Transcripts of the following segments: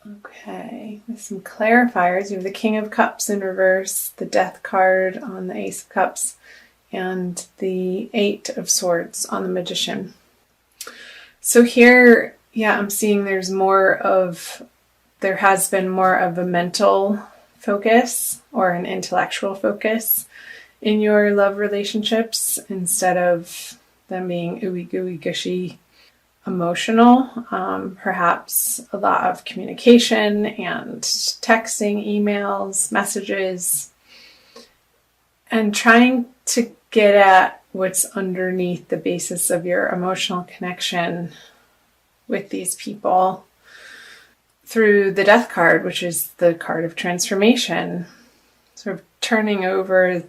Okay, with some clarifiers, you have the King of Cups in reverse, the Death card on the Ace of Cups, and the Eight of Swords on the Magician. So here, yeah, I'm seeing there has been more of a mental focus or an intellectual focus in your love relationships instead of them being ooey gooey gushy emotional. Perhaps a lot of communication and texting, emails, messages, and trying to get at what's underneath the basis of your emotional connection with these people through the Death card, which is the card of transformation, sort of turning over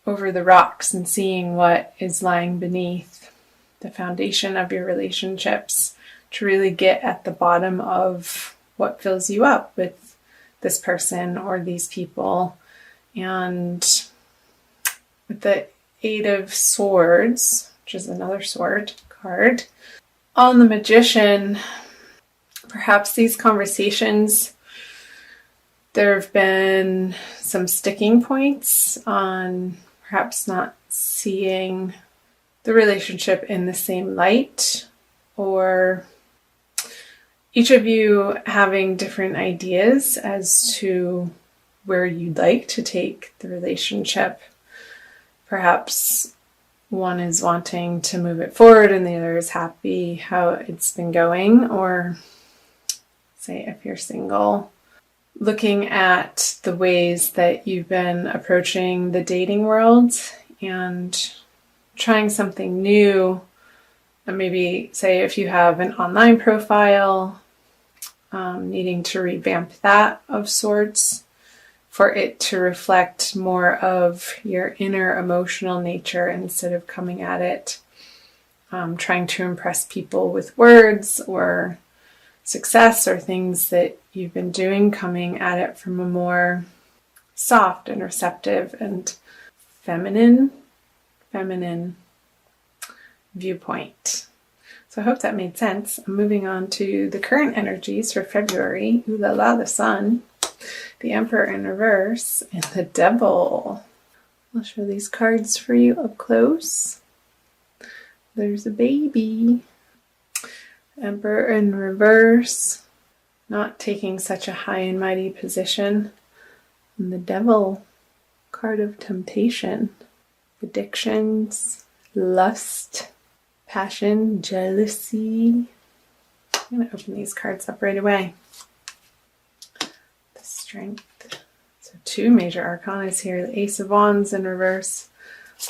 the rocks and seeing what is lying beneath the foundation of your relationships to really get at the bottom of what fills you up with this person or these people. And with the Eight of Swords, which is another sword card, on the Magician, perhaps these conversations, there have been some sticking points on perhaps not seeing the relationship in the same light, or each of you having different ideas as to where you'd like to take the relationship. Perhaps one is wanting to move it forward and the other is happy how it's been going. Or say if you're single, looking at the ways that you've been approaching the dating world and trying something new. And maybe say if you have an online profile, needing to revamp that of sorts for it to reflect more of your inner emotional nature instead of coming at it trying to impress people with words or success or things that you've been doing, coming at it from a more soft and receptive and feminine viewpoint. So I hope that made sense. I'm moving on to the current energies for February. Ooh la la, the Sun, the Emperor in reverse, and the Devil. I'll show these cards for you up close. There's a baby. Emperor in reverse, not taking such a high and mighty position. And the Devil, card of temptation, addictions, lust, passion, jealousy. I'm going to open these cards up right away. The Strength. So two major arcanas here. The Ace of Wands in reverse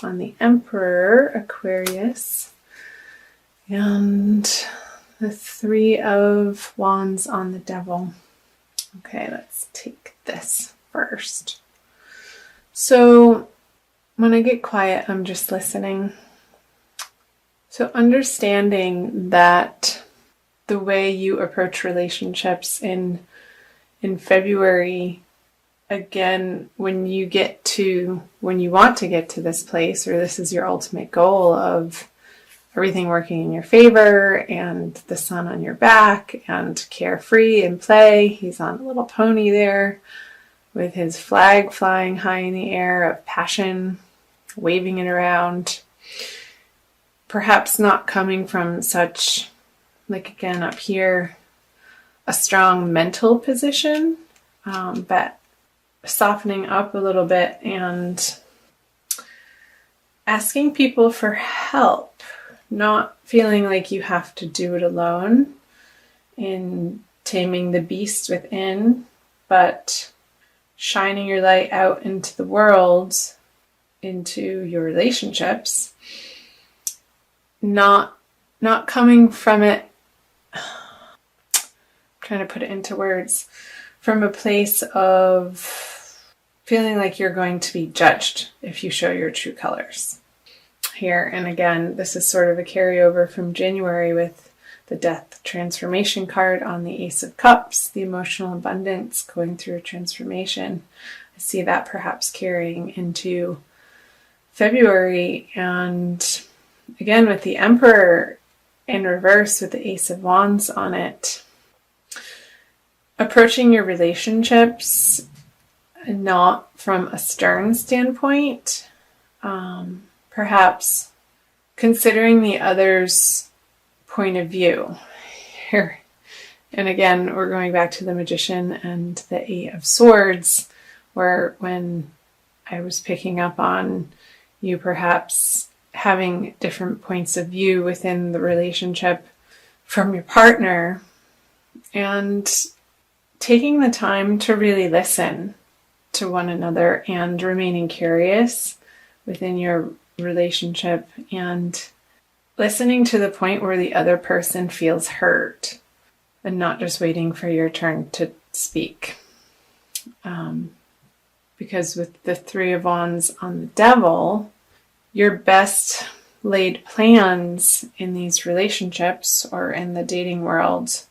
on the Emperor, Aquarius. And the Three of Wands on the Devil. Okay, let's take this first. So when I get quiet, I'm just listening. So understanding that the way you approach relationships in February, again, when you want to get to this place, or this is your ultimate goal of everything working in your favor and the sun on your back and carefree and play. He's on a little pony there with his flag flying high in the air of passion, waving it around. Perhaps not coming from such, like again up here, a strong mental position, but softening up a little bit and asking people for help. Not feeling like you have to do it alone in taming the beast within, but shining your light out into the world, into your relationships, not coming from it, I'm trying to put it into words, from a place of feeling like you're going to be judged if you show your true colors. Here, and again, this is sort of a carryover from January with the Death transformation card on the Ace of Cups, the emotional abundance going through a transformation. I see that perhaps carrying into February, and again with the Emperor in reverse with the Ace of Wands on it. approaching your relationships not from a stern standpoint, perhaps considering the other's point of view here. And again, we're going back to the Magician and the Eight of Swords, where when I was picking up on you perhaps having different points of view within the relationship from your partner, and taking the time to really listen to one another and remaining curious within your relationship and listening to the point where the other person feels hurt and not just waiting for your turn to speak. Because with the Three of Wands on the Devil, your best laid plans in these relationships or in the dating world,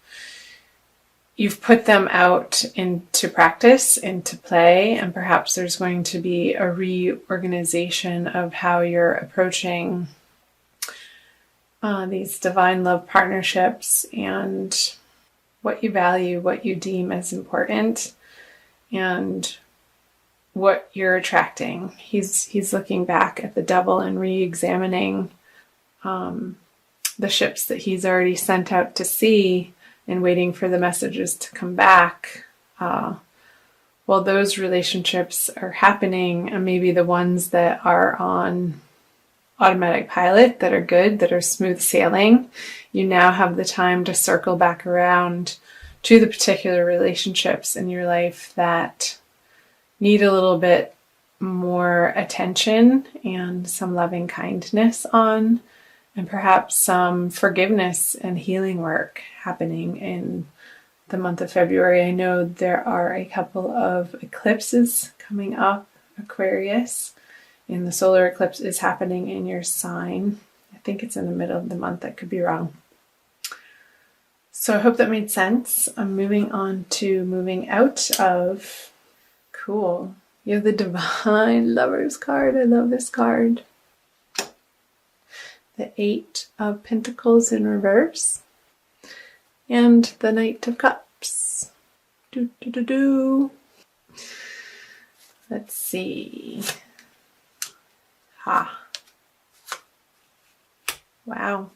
you've put them out into practice, into play, and perhaps there's going to be a reorganization of how you're approaching these divine love partnerships and what you value, what you deem as important, and what you're attracting. He's looking back at the Devil and re-examining the ships that he's already sent out to sea and waiting for the messages to come back. While those relationships are happening, and maybe the ones that are on automatic pilot, that are good, that are smooth sailing, you now have the time to circle back around to the particular relationships in your life that need a little bit more attention and some loving kindness on, and perhaps some forgiveness and healing work happening in the month of February. I know there are a couple of eclipses coming up, Aquarius, and the solar eclipse is happening in your sign. I think it's in the middle of the month. I could be wrong. So I hope that made sense. I'm moving on to moving out of... Cool. You have the Divine Lovers card. I love this card. The Eight of Pentacles in reverse. And the Knight of Cups. Let's see. Wow.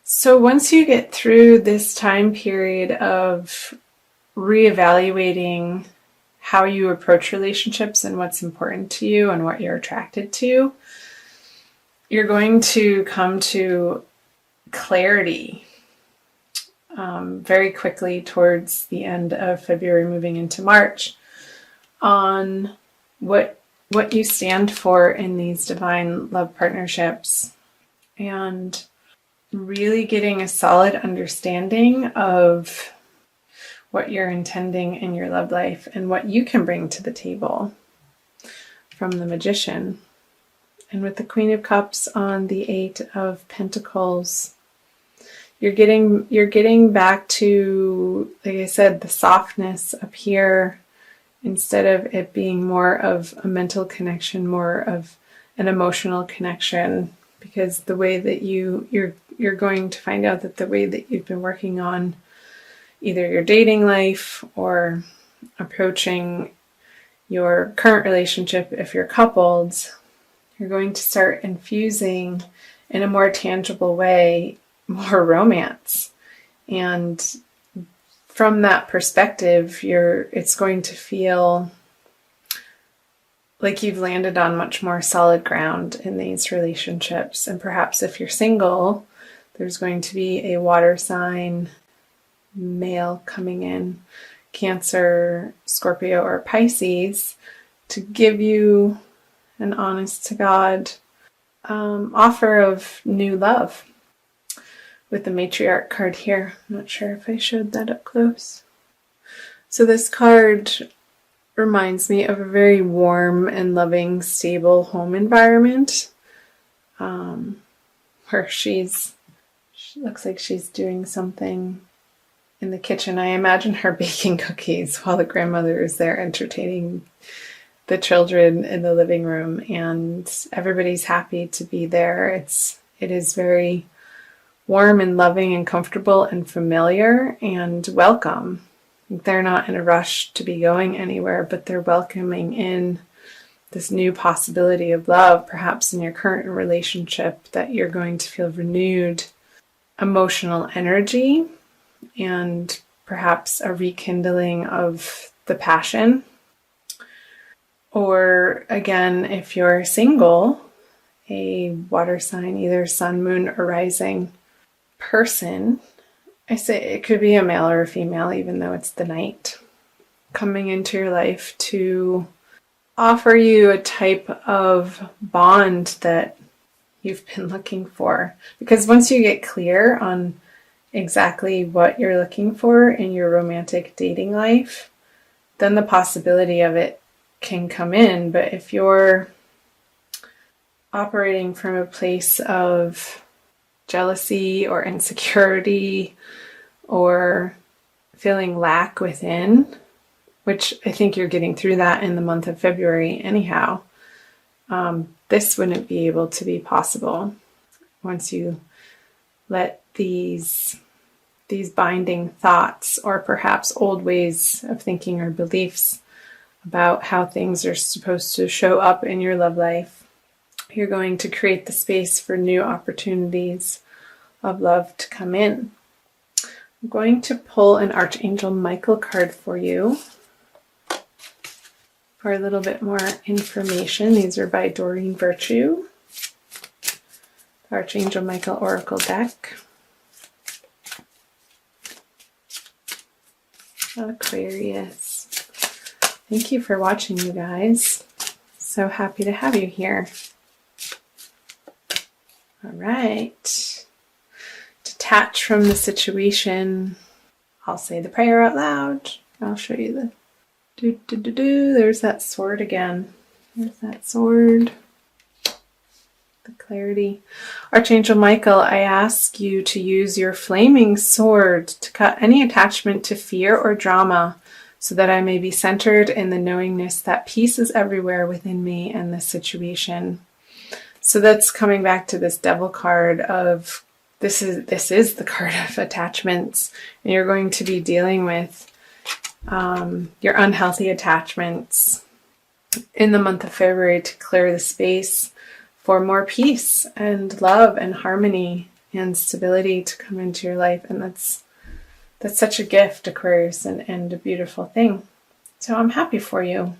So once you get through this time period of reevaluating how you approach relationships and what's important to you and what you're attracted to, you're going to come to clarity very quickly towards the end of February, moving into March, on what you stand for in these divine love partnerships, and really getting a solid understanding of what you're intending in your love life and what you can bring to the table from the Magician. And with the Queen of Cups on the Eight of Pentacles, you're getting back to, like I said, the softness up here, instead of it being more of a mental connection, more of an emotional connection, because the way that you're going to find out that the way that you've been working on either your dating life or approaching your current relationship, if you're coupled, you're going to start infusing in a more tangible way more romance. And from that perspective, it's going to feel like you've landed on much more solid ground in these relationships. And perhaps if you're single, there's going to be a water sign male coming in, Cancer, Scorpio, or Pisces, to give you an honest to God offer of new love. With the Matriarch card here. I'm not sure if I showed that up close. So this card reminds me of a very warm and loving, stable home environment, where she looks like she's doing something in the kitchen. I imagine her baking cookies while the grandmother is there entertaining the children in the living room, and everybody's happy to be there. It is very warm and loving and comfortable and familiar and welcome. They're not in a rush to be going anywhere, but they're welcoming in this new possibility of love, perhaps in your current relationship, that you're going to feel renewed emotional energy and perhaps a rekindling of the passion. Or again, if you're single, a water sign, either sun, moon, or rising person, I say it could be a male or a female, even though it's the night, coming into your life to offer you a type of bond that you've been looking for. Because once you get clear on exactly what you're looking for in your romantic dating life, then the possibility of it can come in. But if you're operating from a place of jealousy or insecurity or feeling lack within, which I think you're getting through that in the month of February anyhow, this wouldn't be able to be possible once you let these binding thoughts, or perhaps old ways of thinking or beliefs about how things are supposed to show up in your love life. You're going to create the space for new opportunities of love to come in. I'm going to pull an Archangel Michael card for you for a little bit more information. These are by Doreen Virtue, Archangel Michael Oracle deck. Aquarius. Thank you for watching, you guys. So happy to have you here. All right. Detach from the situation. I'll say the prayer out loud. I'll show you the There's that sword again. There's that sword. The clarity. Archangel Michael, I ask you to use your flaming sword to cut any attachment to fear or drama, so that I may be centered in the knowingness that peace is everywhere within me and this situation. So that's coming back to this Devil card of this is the card of attachments, and you're going to be dealing with your unhealthy attachments in the month of February to clear the space for more peace and love and harmony and stability to come into your life. And that's such a gift, Aquarius, and a beautiful thing. So I'm happy for you.